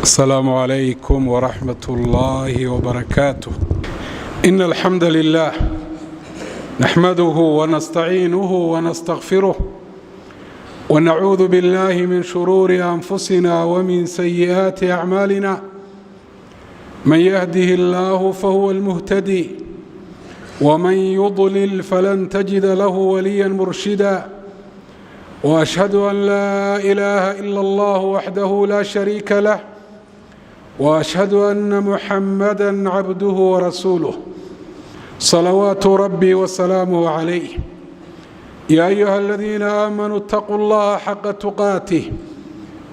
السلام عليكم ورحمة الله وبركاته. إن الحمد لله نحمده ونستعينه ونستغفره ونعوذ بالله من شرور أنفسنا ومن سيئات أعمالنا. من يهده الله فهو المهتدي ومن يضلل فلن تجد له وليا مرشدا. وأشهد أن لا إله إلا الله وحده لا شريك له وأشهد أن محمدا عبده ورسوله صلوات ربي وسلامه عليه. يا أيها الذين آمنوا اتقوا الله حق تقاته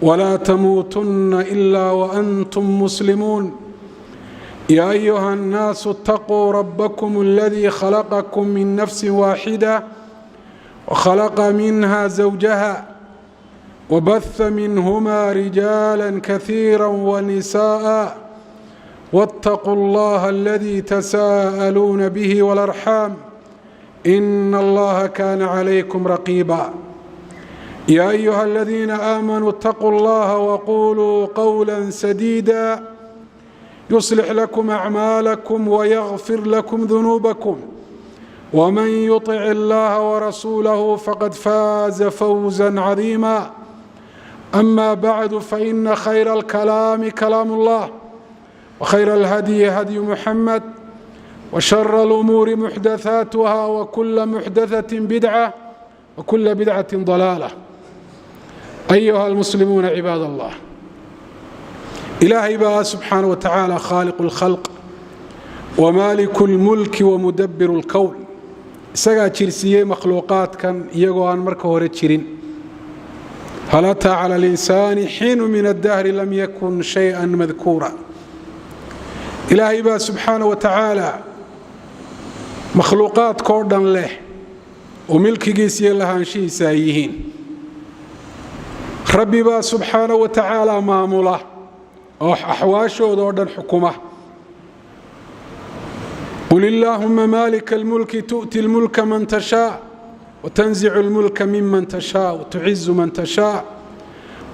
ولا تموتن إلا وأنتم مسلمون. يا أيها الناس اتقوا ربكم الذي خلقكم من نفس واحدة وخلق منها زوجها وبث منهما رجالا كثيرا ونساء واتقوا الله الذي تساءلون به والأرحام إن الله كان عليكم رقيبا. يا أيها الذين آمنوا اتقوا الله وقولوا قولا سديدا يصلح لكم أعمالكم ويغفر لكم ذنوبكم ومن يطع الله ورسوله فقد فاز فوزا عظيما. أما بعد فإن خير الكلام كلام الله وخير الهدي هدي محمد وشر الأمور محدثاتها وكل محدثة بدعة وكل بدعة ضلالة. أيها المسلمون عباد الله، إلهي بقى سبحانه وتعالى خالق الخلق ومالك الملك ومدبر الكون. isagaa jirsiiyey makhluuqaadkan iyagoo aan marka hore jirin. hal ataa cala alinsaani xiinu min addahri lam yakun shay-an madkuura. ilaahay baa subxaana wa tacaala makhluuqaadkao dhan leh oo milkigiisa iyo lahaanshihiisa ay yihiin. rabbi baa subxaana wa tacaala maamula oo axwaashooda oo dhan xukuma. قل اللهم مالك الملك تؤتي الملك من تشاء وتنزع الملك ممن تشاء وتعز من تشاء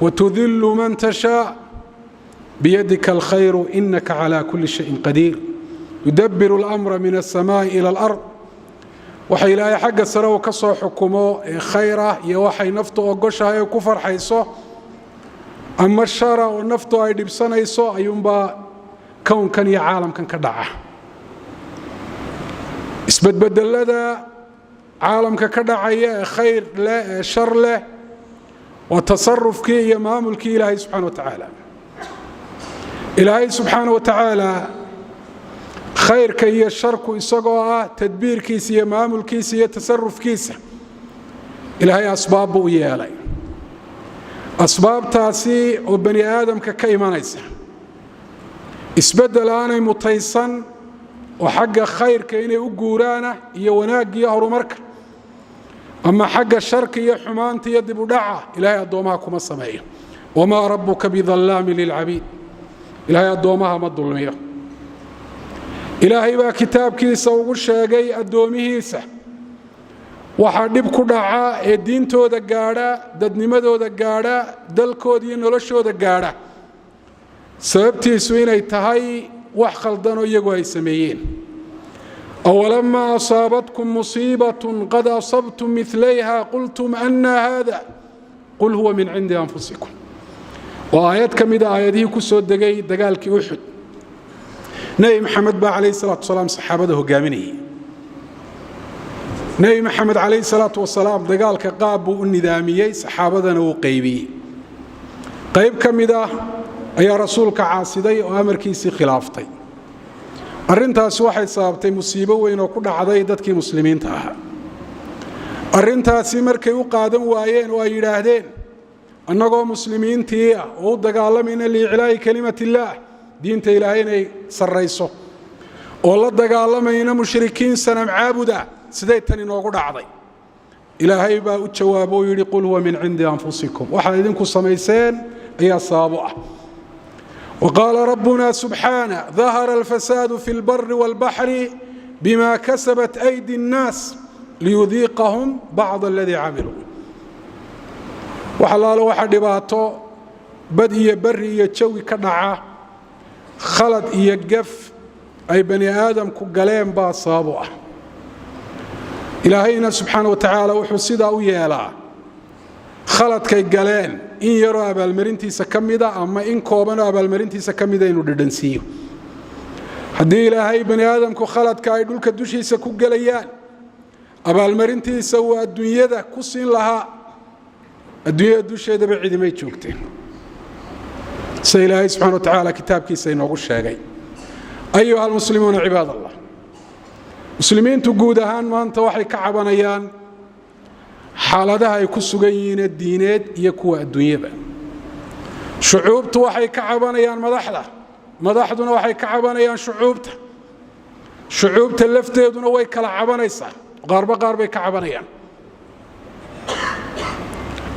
وتذل من تشاء بيدك الخير إنك على كل شيء قدير. يدبر الأمر من السماء إلى الأرض. waxay ilaahay xagga sare oo ka soo xukumo khayra iyo waxay naftu ogoshahay ku farxayso ama shara oo naftu ay dhibsanayso ayuunbaa kownkan iyo caalamkan ka dhaca. isbadbedelada caalamka ka dhacaya ee khayr leh ee shar leh waa tasarufkii iyo maamulkii ilaahay subxaana wa tacaala. ilaahay subxaana wa tacaala khayrka iyo sharku isagoo ah tadbiirkiisa iyo maamulkiisa iyo tasarufkiisa ilaahay asbaab buu u yeelay. asbaabtaasi oo bani aadamka ka imanaysa isbedel aanay mutaysan oo xagga khayrka inay u guuraana iyo wanaagga iyo horumarka ama xagga sharka iyo xumaanta iyo dib u dhaca ilaahay addoomaha kuma sameeyo. wamaa rabbuka bidallaamin lilcabiid. ilaahay addoomaha ma dulmiyo. ilaahay baa kitaabkiisa ugu sheegay addoomihiisa waxaa dhib ku dhaca ee diintooda gaadha, dadnimadooda gaadha, dalkooda iyo noloshooda gaadha sababtiisu inay tahay wax khaldanoo iyagu ay sameeyeen. awalamaa asaabatkum musiibatun qad asabtum milayha qultum anna haada qul huwa min cindi anfusikum. waa aayad ka mida aayadihii ku soo degay dagaalkii uxud. nebi maxamed baa calayhi salaatu wasalaam saxaabada hogaaminayay. nebi maxamed calayhi salaatu wasalaam dagaalka qaab buu u nidaamiyey, saxaabadana uu qaybiyey. qayb ka mid ah ayaa rasuulka caasiday oo amarkiisii khilaaftay. arrintaasi waxay sababtay musiibo weyn oo ku dhacday dadkii muslimiinta ahaa. arrintaasi markay u qaadan waayeen oo ay yidhaahdeen annagoo muslimiintii ah oo u dagaalamayna liiclaa'i kelimat illaah, diinta ilaahay inay sarrayso, oo la dagaalamayna mushrikiin sanam caabuda, siday tan inoogu dhacday. ilaahay baa u jawaabo oo yidhi qul huwa min cindi anfusikum. waxaad idinku samayseen ayaa sabab u ah. وقال ربنا سبحانه ظهر الفساد في البر والبحر بما كسبت أيدي الناس ليذيقهم بعض الذي عملوا. وحلال waxa dhibaato bad iyo bari iyo jawi ka dhaca khalad iyo gaf ay bani aadamku galeen baa sabab u ah ilaahayna subxaanahu wa tacaala wuxuu sidaa u yeelaa khaladkay galeen in yaroo abaalmarintiisa ka mida ama in koobanoo abaalmarintiisa ka mida inuu dhadhansiiyo haddii ilaahay bani aadamku khaladka ay dhulka dushiisa ku gelayaan abaalmarintiisa uu adduunyada ku siin lahaa adduunyada dusheedaba cidimay joogteen sida ilaahay subxaana wa tacaala kitaabkiisa inoogu sheegay ayuha almuslimuuna cibaad allah muslimiintu guud ahaan maanta waxay ka cabanayaan xaaladaha ay ku sugan yihiin diineed iyo kuwa adduunyaba shucuubtu waxay ka cabanayaan madaxduna waxay ka cabanayaan shucuubta lafteeduna way kala cabanaysaa qaarba qaar bay ka cabanayaan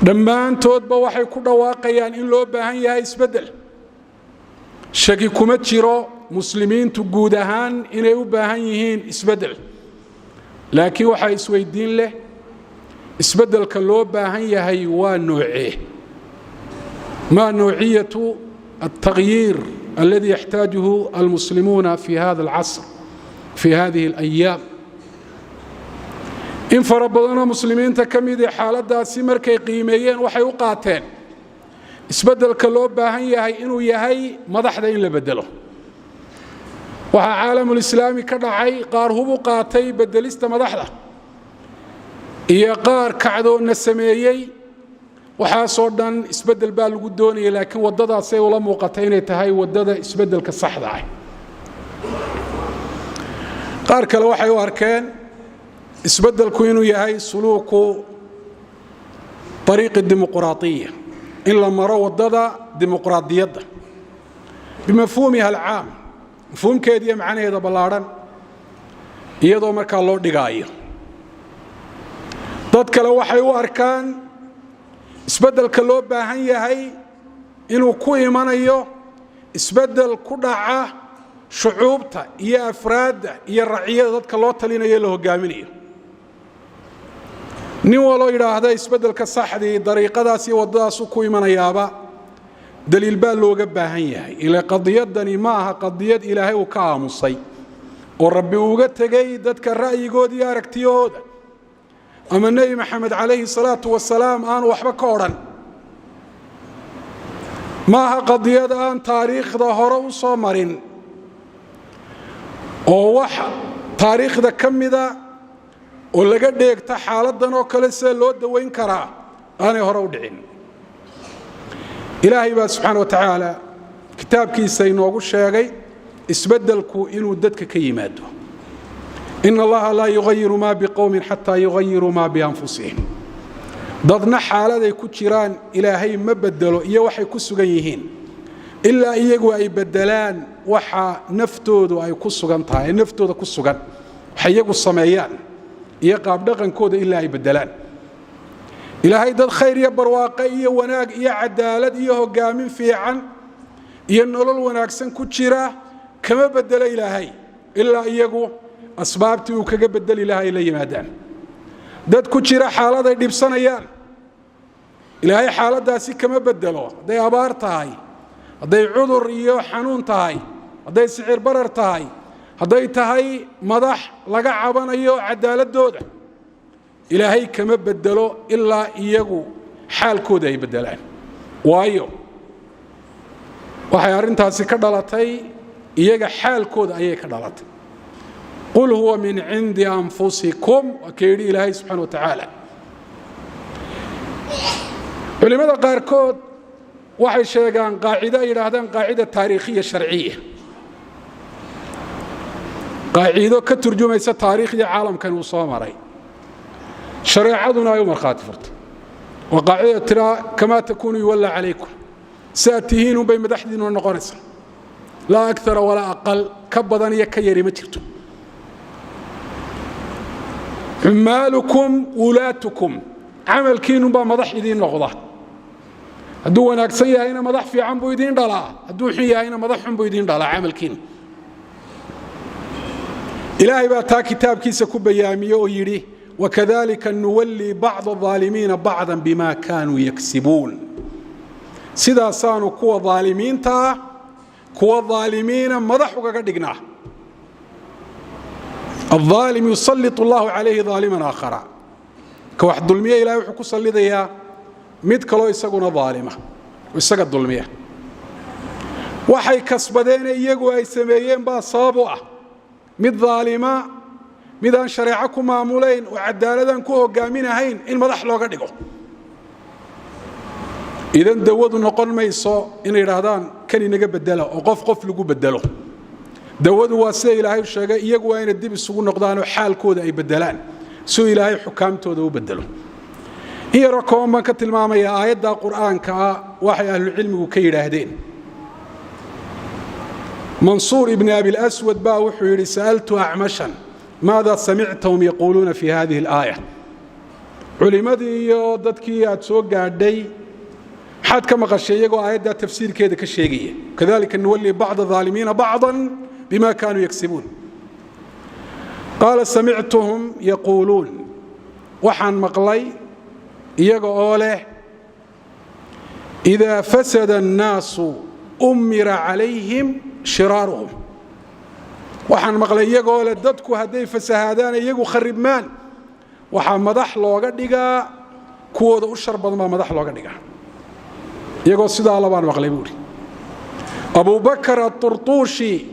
dhammaantoodba waxay ku dhawaaqayaan in loo baahan yahay isbeddel shaki kuma jiro muslimiintu guud ahaan inay u baahan yihiin isbeddel laakiin waxaa isweydiin leh isbeddelka loo baahan yahay waa noocee maa noociyatu التغيير الذي يحتاجه المسلمون في هذا العصر في هذه الأيام إن فربنا مسلمين تكميدي حالة مركي قيميين وحي وقاتين اسبدل كلوب باهن يهي إنو يهي مضحدا إن لبدله وها عالم الإسلامي كدعي قار هبو قاتي بدلست مضحدا إيا قار كعدو النسميي waxaasoo dhan isbeddel baa lagu doonaya laakiin waddadaasay ula muuqatay inay tahay waddada isbeddelka saxda ah qaar kale waxay u arkeen isbeddelku inuu yahay suluuku طريق الديمقراطية إن لما وضد ديمقراطية بمفهومها العام مفهوم كيدي معنى هذا بلارن يدو مركا الله دقائي ضدك لو وحي واركان اسبدل كلو باهن يهي إنو كو إيمانيو اسبدل كدعا شعوبتا يا أفراد يا الرعية ضدك الله تلين يلو قامنيو نيوالو إلى هذا اسبدل كالصحدي طريقة وداسو كو إيمانيابا دليل بالو باهن يهي إلى قضية دني ماها قضية إلهي وكاموسي وربي وقتغي ضدك الرأي قود يا ركتيود أما النبي محمد عليه الصلاة والسلام آن وحبا كورا ماها قضية آن تاريخ ظهر وصامر ووح تاريخ ذا كم ذا ولقد يكتا حالتنا وكالسة اللود وين كرا أنا هرو دعين إلهي سبحانه وتعالى كتاب كيسا ينوغو الشيغي اسبدلكو إنو ددك كيمادو إن الله لا يغير ما بقوم حتى يغيروا ما بأنفسهم ضدنا حالة كتيران إلهي ما بدلوا إيا وحي كسوغيهين إلا إيقوا أي بدلان وحا نفتود أي كسوغان طاي نفتود كسوغان حيقوا الصميان إيقا بدغن كود إلا أي بدلان إلهي ضد خير يبر واقعية وناق إيا عدالة إيا هقامين فيعا إيا النولل وناقسن كتيرا كما بدل إلهي إلا إيقوا أسبابتي وكجا بدل إلهي إلى يمادان دad ku jira xaalad ay dhibsanayaan ilaahay xaaladaasi kama bedelo haday abaar tahay haday cudur iyo xanuun tahay haday sicir barar tahay haday tahay madax laga cabanayo cadaaladooda ilaahay kama bedelo ilaa iyagu xaalkooda ay bedelaan waayo waxay arintaasi ka dhalatay iyaga xaalkooda ayay ka dhalatay قل هو من عند أنفسكم وكيري إلهي سبحانه وتعالى ولماذا قاركود وحي شيغان قاعدة إلى هذا قاعدة تاريخية شرعية قاعدة كترجمة تاريخ العالم كان وصامري شريعتنا يوم الخاتفرت وقاعدة ترى كما تكون يولى عليكم ساتهين بين مدحدين والنقرس لا أكثر ولا أقل كبضان يكيري مترتم عمالكم ولاتكم عمل كينو با مدح يدين نقضه هدو وناكسن يهينا مدح في عم بو يدين دلا هدو حي يهينا مدح بو يدين دلا عمل كين إلهي با تا كتاب كيسا كبيامي ويري وكذلك نولي بعض الظالمين بعضا بما كانوا يكسبون sidaasaanu kuwa dhaalimiinta kuwa dhaalimiina madax ugaga dhignaa الظالم يسلط الله عليه ظالما آخر كواحد ظلمية إلهي وحكو صليديا مid kaloo isaguna dhaalima isaga dulmiya waxay kasbadeen iyagu ay sameeyeen baa sabab u ah mid dhaalima mid aan shariico ku maamulayn oo cadaaladan ku hogaaminahayn in madax looga dhigo idan dawadu noqon mayso in yiraahdaan kan inaga bedelo oo qof lagu bedelo dawadu waa sida ilaahay sheegay iyagu waa inay dib isugu noqdaan oo xaalkooda ay bedelaan soo ilaahay xukaamtooda u bedelo يركون ما كتلمام يا آيات القرآن كواحد أهل العلم وكيراهدين منصور ابن أبي الأسود باوحي سألت أعمشا ماذا سمعتهم يقولون في هذه الآية علماء يودتكي أتسوق عدي حد كما قشيقوا آيات تفسير كذا كشيقية كذلك نولي بعض الظالمين بعضا بما كانوا يكسبون قال سمعتهم يقولون وحن مقلي يقول إذا فسد الناس أمر عليهم شرارهم وحن مقلي يقول ددكو هدي فسهادان يقو خربمان وحن مدح لوغا ديغا كوودا وشرب ما مدح لوغا ديغا يقول سيدا الله بان مقلي بوري أبو بكر الطرطوشي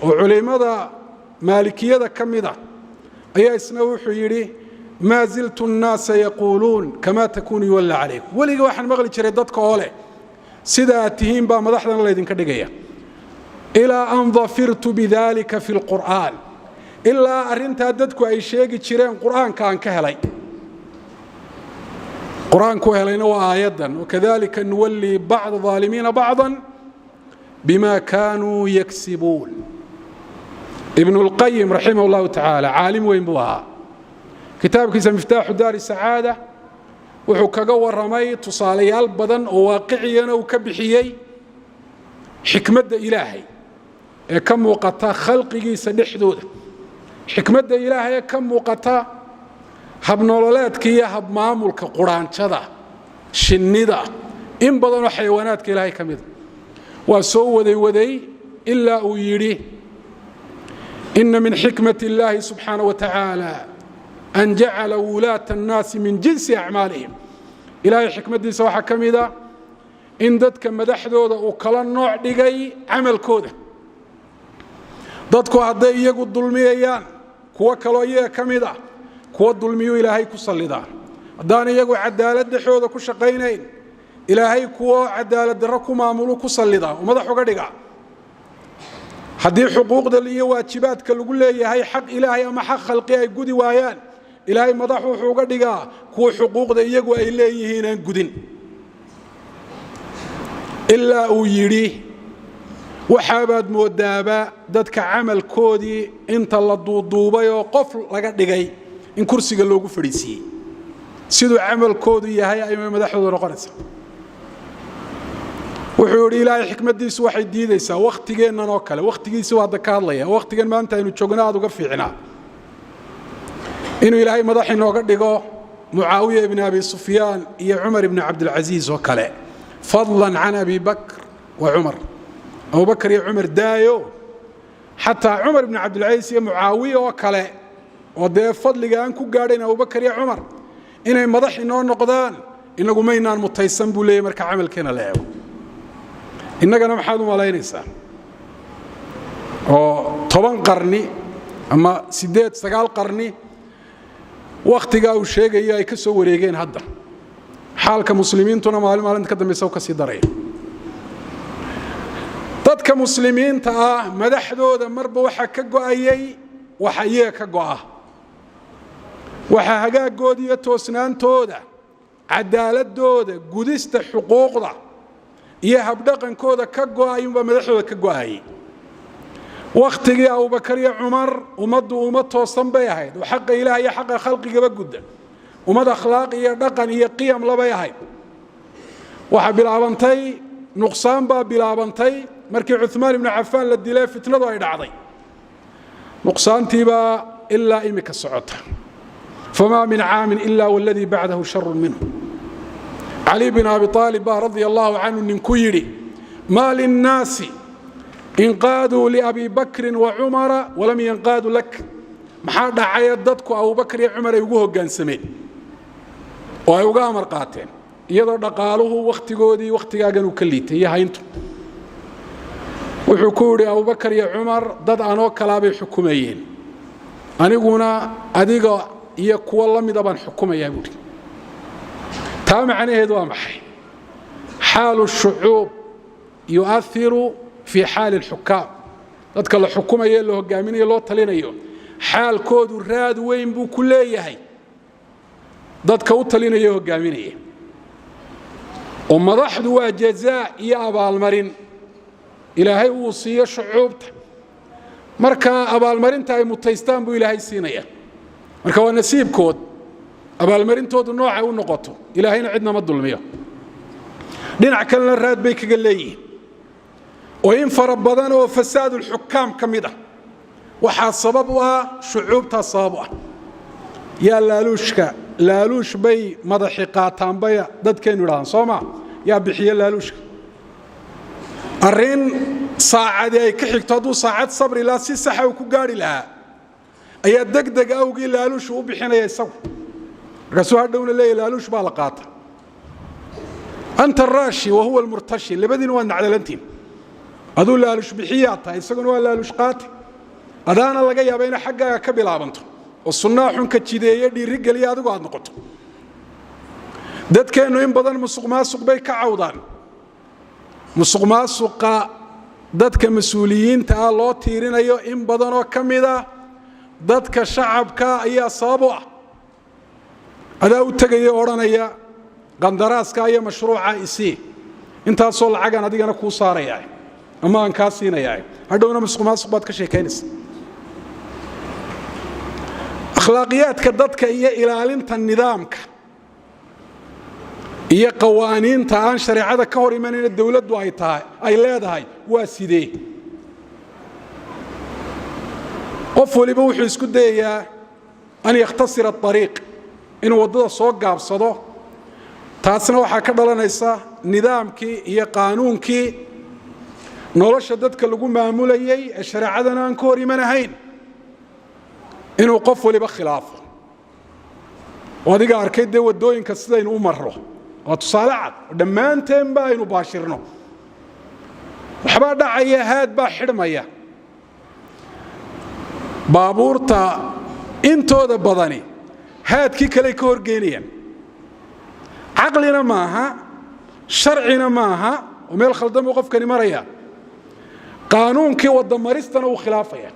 وعلماء مالكية كميدا أي اسمه حيري ما زلت الناس يقولون كما تكون يولى عليكم ولي واحد مغلي شريدتك أوله سيدا أتهين با مدحنا الله يدين كدقيا إلى أن ظفرت بذلك في القرآن إلا أرنت أددك أي شيء تشيرين قرآن كان كهلي قرآن كهلين وآيادا وكذلك نولي بعض الظالمين بعضا بما كانوا يكسبون ابن القيم رحمه الله تعالى عالم وين بوها كتابك مفتاح دار السعادة وحكاقا ورمي تصاليال بدن وواقعيا وكبحيي حكمة إلهي كم وقتا خلقي سنحدود حكمة إلهي كم وقتا هب نولولات كي هب معامل كقرآن شذا شندا إن بدن حيوانات كإلهي كمد وسو ودي إلا أويري إن من حكمة الله سبحانه وتعالى أن جعل ولاة الناس من جنس أعمالهم إلهي حكمة دي سواحة كميدة إن دادك مدحدودا وكلا نوع ديغي عمل كودا دادكو هدى إياقو الظلمييان كوا كلا إياقا كميدة كوا الظلميو إلهي كسالدا دان إياقو عدالة دحودا كشقينين إلهي كوا عدالة دركو مامولو كسالدا ومدحو قدقا هدي حقوق دلية واجبات كالقول لي هاي حق إلهي أما حق خلقي أي قدي وايان إلهي مدحو حقوق دقا كو حقوق ديقو أي ليهين قدين إلا أويري وحابد مودابا دادك عمل كودي انت اللدو دوبا وقفل لقا دقاي إن كرسي قلوغو فريسي سيدو عمل كودي هاي أي مدحو دو نقرسا وحوري إلهي حكمة ديس واحد ديديسا وقتيجينا نوكله وقتيجيسا هذا كارليا وقتيجين ما أنت إنه تشوجنا هذا قفيعنا إنه إلهي مدح إنه قد يقول معاوية بن أبي سفيان يا عمر بن عبد العزيز وكله فضلا عن أبي بكر وعمر أبو بكر يا عمر دايو حتى عمر بن عبد العزيز يا معاوية وكله وده فضل جان كوجارين أبو بكر يا عمر إنه مدح إنه نقدان إنه قمينا المتيسن بولي مركع عمل كنا له إننا محادو ملاينيسا oo 10 qarni ama 8 qarni waqtiga uu sheegay ay ka soo wareegeen hadda xaalka muslimiintuna maalinta ka dambeysay ka sii daray dadka muslimiinta ah madaxdooda marba waxa ka go'ayay waxa iyaga ka go'a waxa hagaagood iyo toosnaantooda cadaaladooda gudista xuquuqda iyo habdhaqankooda ka go'ayba madaxdooda ka go'ayay waqtigii Abu Bakar iyo Umar umadu toosan bay ahayd oo xaq Ilaahay iyo xaq khalqiga gudda umad akhlaaq iyo dhaqan iyo qiyam laba yahay waxa bilaabantay nuqsaan baa bilaabantay markii Uthman ibn Affan la dilay fitnadu ay dhacday nuqsaantiiba illa imika socota fama min aam illa walladhi ba'dahu sharr minhu علي بن أبي طالب رضي الله عنه ننكيري ما للناس انقادوا لأبي بكر وعمر ولم ينقادوا لك maxaa dhacay dadku Abu Bakr iyo Umar ay ugu hoggaansameen oo ay uga amar qaateen iyadoo dhaqaaluhu waqtigoodii waqtigaagan uu ka liitay yahayntu wuxuu ku yiri Abu Bakr iyo Umar dad aanoo kala bay xukumayeen aniguna adiga iyo kuwa la mid ah baan xukumayaa buuri taa macnaheedu waa maxay xaalu shucuub yu'athiru fi xaal al-hukam dadka la xukumayo loo hogaaminayo loo talinayo xaalkoodu raad weyn buu ku leeyahay dadka u talinaya hogaaminaya oo madaxdu waa jazaa iyo abaalmarin ilaahay uu siiyo shucuubta marka abaalmarinta ay mutaystaan buu ilaahay siinaya marka waa nasiibkood abaalmarintoodu nooca u noqoto ilaahayna cidna ma dulmiyo dhinac kalena raad bay kaga leeyihiin oo in fara badan oo fasaadul xukaam kamid ah waxaa sabab u ah shucuubta sabab ah yaa laaluush bay madaxi qaataan bay dadkeenu yiraahdaan Soomaa yaa bixiye laaluushka arin saacad ay ka xigto haduu saacad sabri la si sax ah ku gaari lahaa ayaa degdeg awgii laaluush u bixinaya isagu rasuul hadhowna leeyahay laaluush baa la qaata anta raashi wa huwa almurtashi labadina waa nacdalantiin aduu laaluush bixiyaata isaguna waa laaluush qaati adaana laga yaabay in xaggaaga ka bilaabanto oo sunnah xun ka jideeyay dhiiri galiya adigu aad noqoto dadkeenu in badan musuqmaasuq bay ka cawdaan musuqmaasuqa dadka mas'uuliyiinta ah loo tiirinayo in badan oo kamida dadka shacabka ayaa sabab u ah adaa u tagay oranaya qandaraaska iyo mashruuca isii inta soo lacagan adigana ku saaraya ama aan ka siinaya hadhowna musuqmaasuq baad ka sheekaynaysaa akhlaaqiyadka dadka iyo ilaalinta nidaamka iyo qawaaniinta aan shariicada ka hor imanayna dawladdu ay leedahay waa sidee qof waliba wuxuu isku dayayaa an yakhtasira at-tariiq inuu wadada soo gaabsado taasna waxa ka dhalanaysa nidaamkii iyo qaanuunkii nolosha dadka lagu maamulayay ee shariicadana aan ka hor imanahayn inuu qof waliba khilaafo wadiga arkay wadooyinka sidaynu u marro oo tusaale cad dhamaanteen baa aynu baashirno waxba dhacaya haad baa xidhmaya baabuurta intooda badani haadkii kale ka horgeynayaan aqlina maaha sharcina maaha oo meel khaldan uu qofkani maraya qaanuunkii wada maristana uu khilaafaya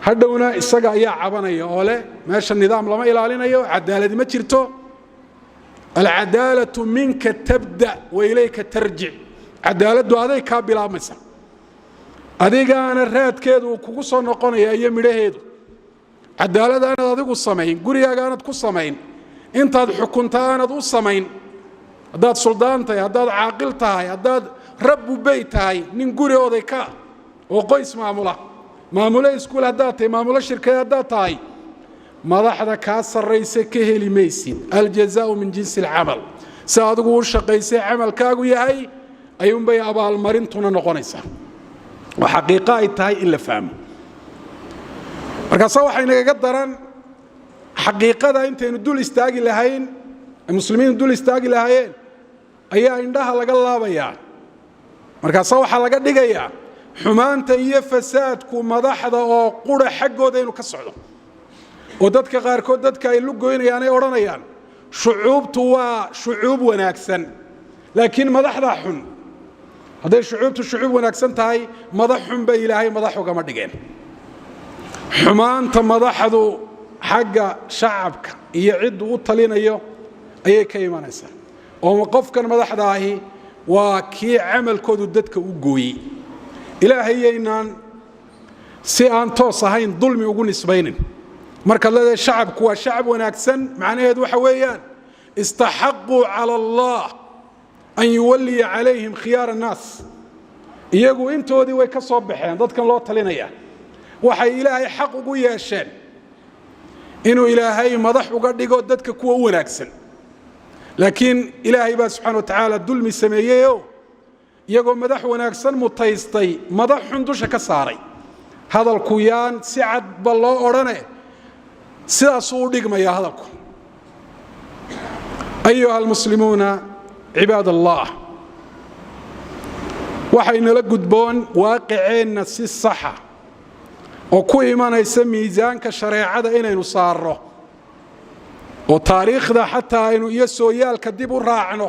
hadhowna isaga ayaa cabanaya oo leh meesha nidaam lama ilaalinayo cadaalad ma jirto العدالة منك تبدأ وإليك ترجع عدالة هذا كابل أمسا هذه أنا رأيت كذا وكوسا نقنا يا أيام رهيد عدالة أنا هذا قصمين قرية أنا قصمين أنت هذا حكمت أنا قصمين هذا سلطان تاي هذا عاقل تاي هذا رب بيت تاي نقولي هذا كا وقيس معمولة سكول هذا تاي معمولة شركة هذا تاي ماذا كاسر الرئيس كهلي ميسين الجزاء من جنس العمل سادقوا الشقيس عمل كاغو يهي أيوم بي أبا المرين تونا نقونيسا وحقيقة إتهاي إلا فهم marka waxa inaga qadaran xaqiiqada intaynu dul istaagi lahayn muslimiin dul istaagi lahaayeen ayaa indhaha laga laabaya marka waxa laga dhigaya xumaanta iyo fasaadku madaxda oo qura xaqooda inuu ka socdo oo dadka qaarkood dadka ay lu gooynayaan ay oranayaan shucuubtu waa shucuub wanaagsan laakiin madaxda xun haday shucuubtu shucuub wanaagsan tahay madax xun bay ilaahay madax uga ma dhigeen xumaanta madaxdu xagga shacabka iyo cid uu talinayo ayay ka imanaysaa oo qofkan madaxda ahi waa kii amalkoodu dadka u gooyay ilaahayeenan si aan toos ahayn dulmi ugu nisbaynin marka la shacabku waa shacab wanaagsan macnaheedu waxa weeyaan istahaqu ala allah an yuwalli alayhim khiyar an-nas iyagu intoodii way ka soo baxeen dadkan loo talinaya waxay ilaahay xaq ugu yeesheen inuu ilaahay madax uga dhigo dadka kuwa wanaagsan laakiin ilaahay baa subxaana wa tacaala dulmi sameeyeyo iyagoo madax wanaagsan mutaystay madax xun dusha ka saaray hadalku yaan si cad ba loo odhane sidaasuu u dhigmayaa hadalku ayuha almuslimuuna cibaad allah waxaynala gudboon waaqiceenna si saxa oo ku imanaysa miisaanka shareecada inaynu saarno oo taariikhda xataa aynu iyo sooyaalka dib u raacno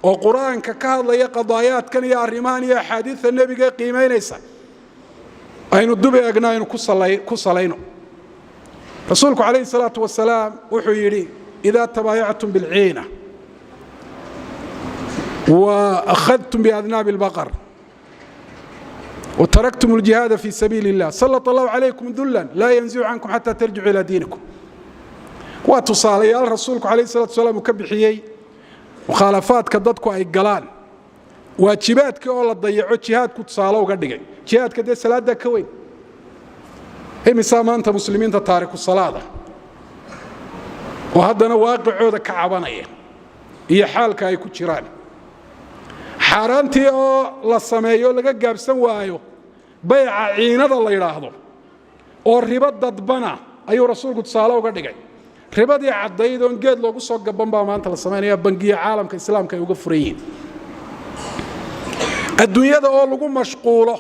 oo qur-aanka ka hadlaya qadaayaadkan iyo arrimahan iyo axaadiidta nebiga qiimaynaysa aynu dub eegna aynu ku salayno rasuulku calayhi salaatu wasalaam wuxuu yidhi idaa tabaayactum bilciina وأخذتم بأذناب البقر وتركتم الجهاد في سبيل الله سلط الله عليكم ذلا لا ينزع عنكم حتى ترجعوا إلى دينكم وتصالي رسولك عليه الصلاة والسلام كبحيي مخالفات كددكم أي قلان واجباتك أولا تضيعوا جهادك تصالوا وقدقوا جهادك دي صلاة دا كوين أي مسامة أنت مسلمين تتاركوا الصلاة وهذا واقع عودة كعبانية هي حالك أي كتشران xaaraantii oo la sameeyo laga gaabsan waayo bayca ciinada la yiraahdo oo riba dadbana ayuu rasuulku tusaale uga dhigay ribadii cadayd oo geed loogu soo gaban baa maanta la sameeyaa bangiga caalamka islaamka ay uga furayeen adduunyada oo lagu mashquulo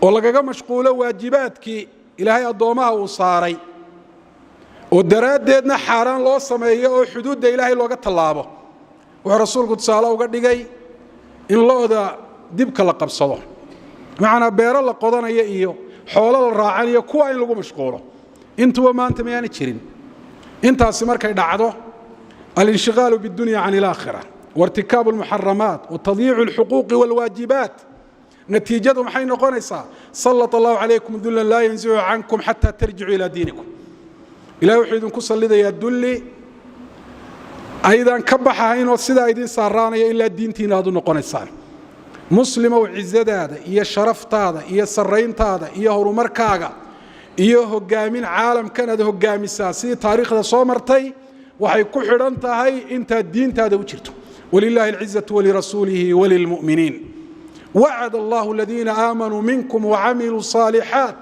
oo lagaga mashquulo waajibaadkii ilaahay adoomaha uu saaray oo daraadeedna xaaraan loo sameeyo oo xuduudda ilaahay looga talaabo wuxuu rasuulku tusaale uga dhigay in looda dibka la qabsado macna beero la qodanayo iyo xoolo la raacanayo kuwa in lagu mashquulo intuba maanta ma yaani jirin intaas markay dhacdo al-inshighal bid-dunya 'an al-akhirah وارتكاب المحرمات وتضييع الحقوق والواجبات نتيجته maxay noqonaysaa sallallahu الله عليكم ذلا لا ينزع عنكم حتى ترجعوا إلى دينكم إلى وحيد كسلديا دلي أيضا كبحين وسيدا أيدين سارانيا إلا دينتين هذا نقونيسان مسلم وعزة هذا إيا شرفت هذا إيا سرين هذا إيا هرمركاغا إيا هجامين عالم كان هذا هجامي ساسي تاريخ هذا صومرتي وحي كحرنت هاي أنت الدين هذا وشرته ولله العزة ولرسوله وللمؤمنين وعد الله الذين آمنوا منكم وعملوا الصالحات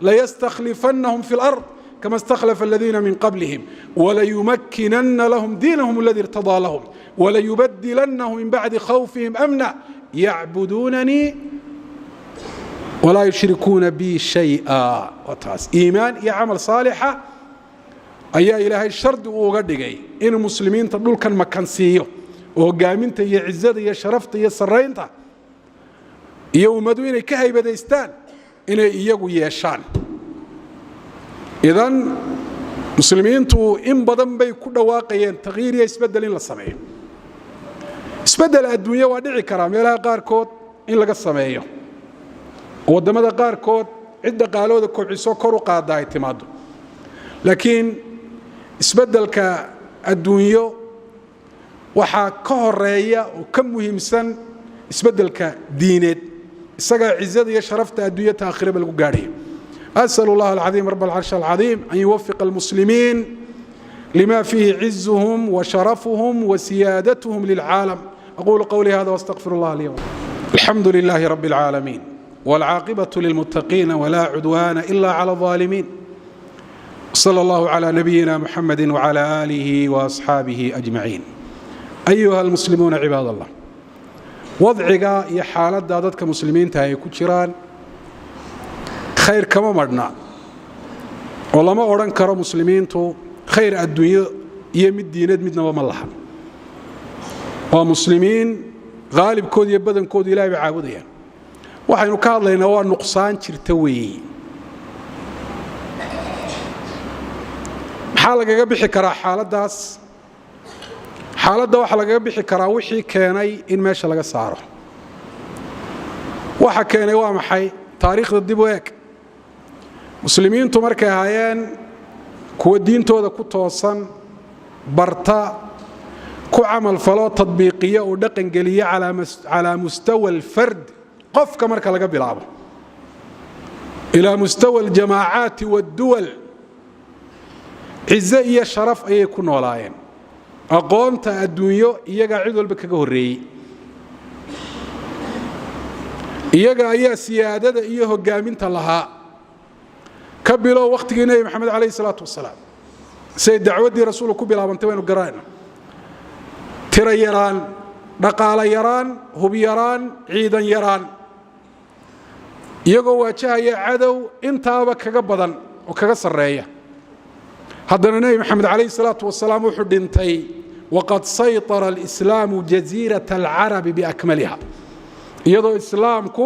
ليستخلفنهم في الأرض كما استخلف الذين من قبلهم وليمكنن لهم دينهم الذي ارتضى لهم وليبدلنهم من بعد خوفهم أمنا يعبدونني ولا يشركون بي شيئا إيمان يا عمل صالحة أي إلهي الشرد وغدقي إن المسلمين تقول كان مكانسيه وقامنت يا عزة يا شرفت يا سرينت يوم مدوين كهي بديستان إن يجوا يشان إذن مسلمين تو إن بدن بي كل واقعين تغيير يسبدل إن السماء اسبدل الدنيا ودعي كرام يلا قاركود إن لقى السماء ودم هذا قاركود عدة قالوا ذا كوعسو كرو قاعد اعتماده لكن اسبدل كالدنيا وحا كهرية وكم مهمسن اسبدل كدينات سجى عزة يا شرفت الدنيا تأخير بالقارية أسأل الله العظيم رب العرش العظيم أن يوفق المسلمين لما فيه عزهم وشرفهم وسيادتهم للعالم أقول قولي هذا واستغفر الله لي الحمد لله رب العالمين والعاقبة للمتقين ولا عدوان إلا على الظالمين صلى الله على نبينا محمد وعلى آله وأصحابه أجمعين أيها المسلمون عباد الله وضعك يا حالة دادتك مسلمين تهي كتشران خير كما مرنا والله ما أوران كرا مسلمين تو خير الدنيا يمد دينات مدنا ومالها ومسلمين غالب كود يبدن كود إلهي بعابدين وحين كاد لنا هو نقصان شرتوي حالة بحي كرا حالة داس حالة دا وحالة بحي كرا وحي كاني إن ماشا لغا ساره وحا كاني وامحي تاريخ الدبويك مسلمين تمرك هايان كو دينتودا كو توسان برتا كو عمل فلو تطبيقيه ودقن قليه على مستوى الفرد قف كمرك لغا بلابه الى مستوى الجماعات والدول عزة شرف اي كو نولايين aqoonta adduunyo iyagaa cid walba kaga horreeyey iyaga ayaa siyaadada iyo hogaaminta lahaa ka bilow waqtigii nebi maxamed calayhi salaatu wasalaam say dacwaddii rasuulku ku bilaabantay waynu garanayna tiro yaraan dhaqaale yaraan hub yaraan ciidan yaraan iyagoo waajahaya cadow intaaba kaga badan oo kaga sarreeya haddana nebi maxamed calayhi salaatu wasalaam wuxuu dhintay waqad saytara alislaamu jaziirata alcarabi biakmaliha iyadoo islaamku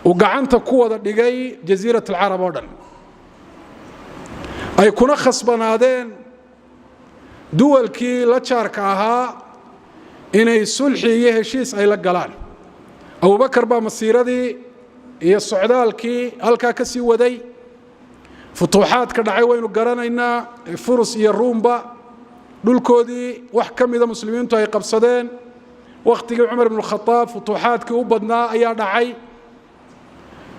uu gacanta ku wada dhigay jaziirat alcarab oo dhan ay kuna khasbanaadeen duwalkii la jaarka ahaa inay sulxi iyo heshiis ay la galaan abubakar baa masiiradii iyo socdaalkii halkaa ka sii waday futuuxaadka dhacay waynu garanaynaa furus iyo ruumba dhulkoodii wax ka mida muslimiintu ay qabsadeen wakhtigii cumar ibnu khataab futuuxaadkii u badnaa ayaa dhacay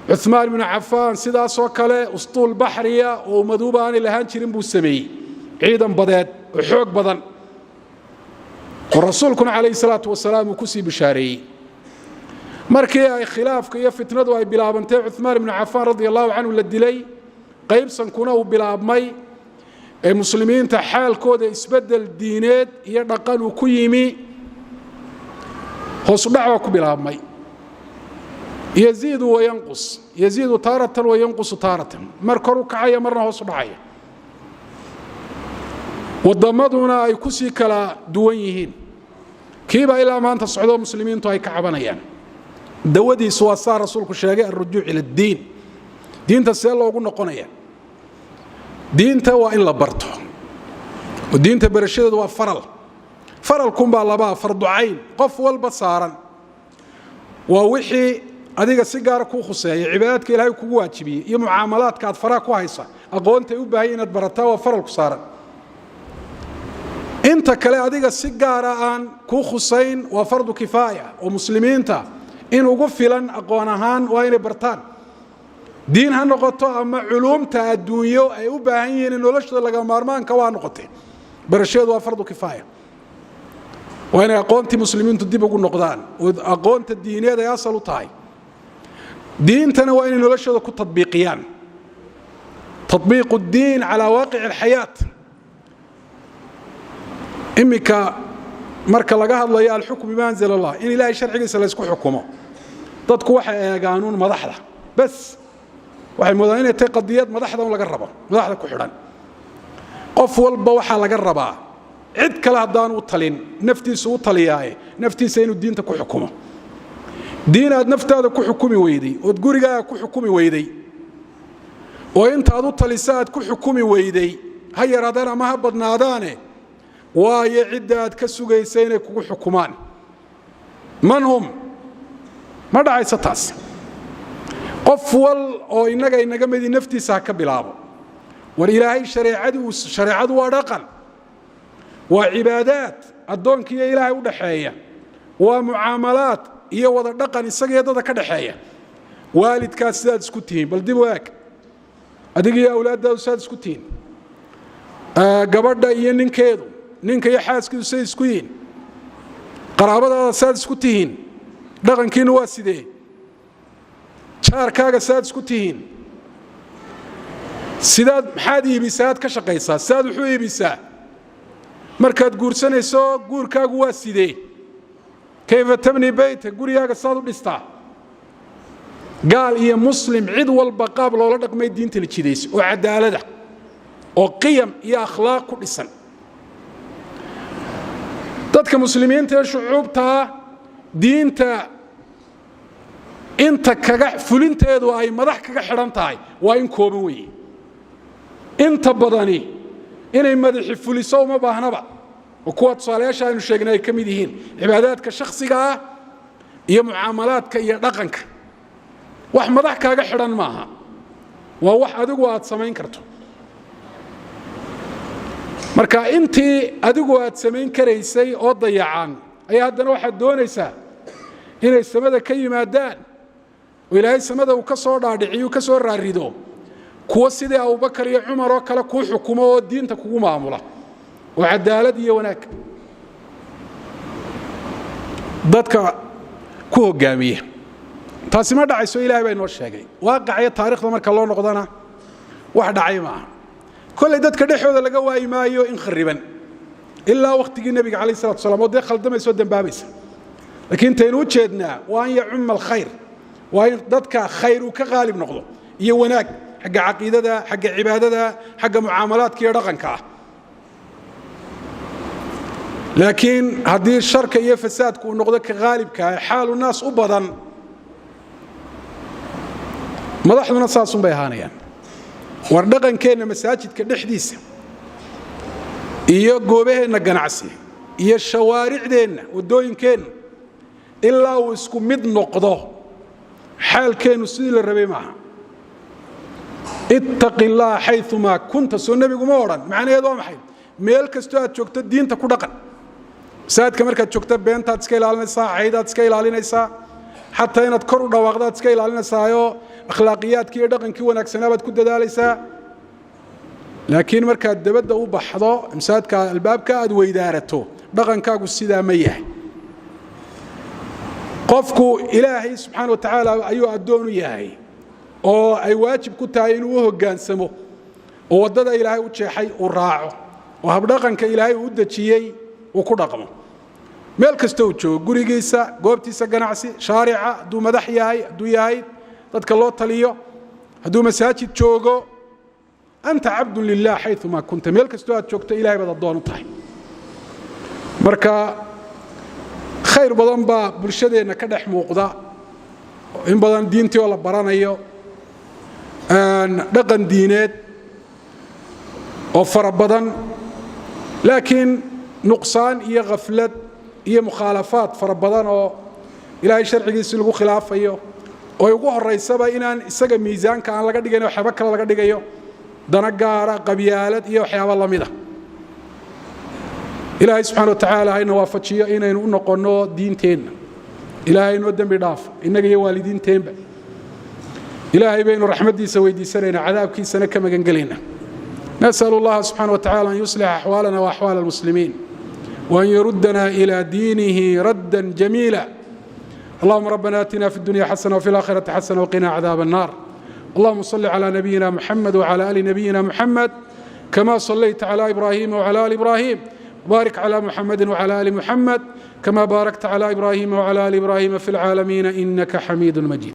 cuثmaan ibnu cafaan sidaasoo kale ustuul baxriya oo ummaduuba aanay lahaan jirin buu sameeyey ciidan badeed oo xoog badan oo rasuulkuna calayhi salaatu wasalaam uu ku sii bishaareeyey markii ay khilaafka iyo fitnadu ay bilaabantay cuثmaan ibnu cafaan radia allahu canhu la dilay qaybsankuna uu bilaabmay ee muslimiinta xaalkooda isbeddel diineed iyo dhaqan uu ku yimi hoosu dhac baa ku bilaabmay yaziidu wayanqus yaziidu taaratan wayanqusu taaratan mar kor u kacaya marna hoos u dhacaya waddamaduna ay ku sii kala duwan yihiin kiibaa ilaa maanta socdoo muslimiintu ay ka cabanayaan dawadiisu waa saa rasuulku sheegay alrujuuc ila addiin diinta see loogu noqonaya diinta waa in la barto oo diinta barashadeedu waa faral faralkunbaa labaa fardu cayn qof walba saaran waa wixii adiga si gaara kuu khuseeya cibaadaadka ilaahay kugu waajibiyey iyo mucaamalaadka aad faraha ku haysa aqoontay u baahan inaad barataa waa faral ku saaran inta kale adiga si gaara aan kuu khusayn waa fardu kifaaya oo muslimiinta in ugu filan aqoon ahaan waa inay bartaan diin ha noqoto ama culuumta adduunyo ay u baahan yihiin in noloshooda laga maarmaanka waa noqotay barashadeedu waa fardu kifaaya waa inay aqoontii muslimiintu dib ugu noqdaan oo aqoonta diineed ay asal u tahay diintana waa inay noloshooda ku tadbiiqiyaan tadbiiqu ddiin calaa waaqici alxayaat iminka marka laga hadlayo alxukm bima anzala allah in ilaahay sharcigiisa la isku xukumo dadku waxay eegaanuun madaxda bas waxay moodaan inay tahay qadiyad madaxda un laga rabo madaxda ku xidhan qof walba waxaa laga rabaa cid kale haddaan u talin naftiisu u taliyaaye naftiisa inuu diinta ku xukumo diin aad naftaada ku xukumi weyday ood gurigaaga ku xukumi weyday oo intaad u talisa aad ku xukumi weyday ha yaraadaan ama ha badnaadaane waayo cidda aad ka sugaysa inay kugu xukumaan man hum ma dhacaysa taas qof wal oo innaga inaga midi naftiisa ha ka bilaabo war ilaahay shareecadu waa dhaqan waa cibaadaad addoonkiiyo ilaahay u dhaxeeya waa mucaamalaad iyo wada dhaqan isaga dada ka dhaxeeya waalidkaas sidaad isku tihiin bal dib u eeg adiga iyo awlaaddaadu sidaad isku tihiin gabadha iyo ninkeedu ninka iyo xaaskiidu siday isku yihiin qaraabadaada sidaad isku tihiin dhaqankiinu waa sidee jaarkaaga sidaad isku tihiin maxaad iibisaa aad ka shaqaysaa sidaad wuxuu iibisaa markaad guursanayso guurkaagu waa sidee kayfa tabni bayta gurigaaga sidaad u dhistaa gaal iyo muslim cid walba qaab loola dhaqmay diinta la jidaysa oo cadaalada oo qiyam iyo akhlaaq ku dhisan dadka muslimiinta ee shucuubtaa diinta inta kaga fulinteedu ay madax kaga xidhan tahay waa in kooban weeye inta badani inay madaxi fuliso uma baahnaba oo kuwa tusaalayaasha aynu sheegnay ay ka mid yihiin cibaadaadka shakhsiga ah iyo mucaamalaadka iyo dhaqanka wax madax kaaga xidhan maaha waa wax adigu aad samayn karto marka intii adigu aad samayn karaysay oo dayacan ayaa haddana waxaad doonaysaa inay samada ka yimaadaan oo ilaahay samada uu ka soo dhaadhiciyo ka soo raarido kuwa sidii abubakar iyo cumar oo kale kuu xukumo oo diinta kugu maamula وعدالة iyo wanaag dadka ku hogaamiya taasi ma dhacayso ilaahay baa inoo sheegay waaqiciga taariikhda marka loo noqdana wax dhacay ma aha kulay dadka dhexooda laga waayi maayo in khariban ilaa waqtigii nabiga kaleey salaatu salaam oo khaldamayso dambaabaysa laakiin taynu jeednaa waa in yacum alkhayr waa in dadka khayr uu ka qaalib noqdo iyo wanaag xagga aqeedada xagga cibaadada xagga mucaamalaadka iyo dhaqanka laakiin haddii sharka iyo fasaadku uu noqdo ka qaalibka xaalu naas u badan madaxduna saasun bay ahaanayaan war dhaqankeena masaajidka dhexdiisa iyo goobaheena ganacsi iyo shawaaricdeena wadooyinkeena ilaa uu isku mid noqdo xaalkeenu sidii la rabay maaha ittaqillaha haythuma kunta soo nabigu ma oran macnaheedu waa maxay meel kasto aad joogto diinta ku dhaqan saadka markaad joogto beentaad iska ilaalinaysaa caydaad iska ilaalinaysaa xataa inaad kor u dhawaaqdaad iska ilaalinaysaa akhlaaqiyaadkii iyo dhaqankii wanaagsanaa baad ku dadaalaysaa laakiin markaad dabadda u baxdo imsaadka albaabka aad weydaarato dhaqankaagu sidaa ma yahay qofku ilaahay subxaanahu wa tacaala ayuu addoon u yahay oo ay waajib ku tahay inuu u hoggaansamo oo waddada ilaahay u jeexay uu raaco oo habdhaqanka ilaahay uu u dejiyey uu ku dhaqmo meel kasta uu joogo gurigiisa goobtiisa ganacsi shaarica hadduu madax yahay hadduu yahay dadka loo taliyo hadduu masaajid joogo anta cabdun lilah xayثuma kunta meel kastoo aad joogto ilahay baad addoon u tahay marka khayr badan baa bulshadeenna ka dhex muuqda in badan diintii oo la baranayo dhaqan diineed oo fara badan laakiin nuqsaan iyo khaflad iyo mukhaalafaad fara badan oo ilaahay sharcigiisa lagu khilaafayo oo ugu horeysaba inaan isaga miisaanka aan laga dhigayn waxba kale laga dhigayo dana gaara qabyaalad iyo waxyaabo lamida ilaahay subxaanahu wa tacaala hayna waafajiyo inaynu u noqonno diinteenna ilaahay noo dembi dhaaf innaga iyo waalidiinteenba ilaahay baynu raxmaddiisa weydiisanaynaa cadaabkiisana ka magangelaynaa نسأل الله سبحانه وتعالى أن يصلح أحوالنا وأحوال المسلمين وأن يردنا إلى دينه ردا جميلا اللهم ربنا آتنا في الدنيا حسنة وفي الآخرة حسنة وقنا عذاب النار اللهم صل على نبينا محمد وعلى آل نبينا محمد كما صليت على إبراهيم وعلى آل إبراهيم بارك على محمد وعلى آل محمد كما باركت على إبراهيم وعلى آل إبراهيم في العالمين إنك حميد مجيد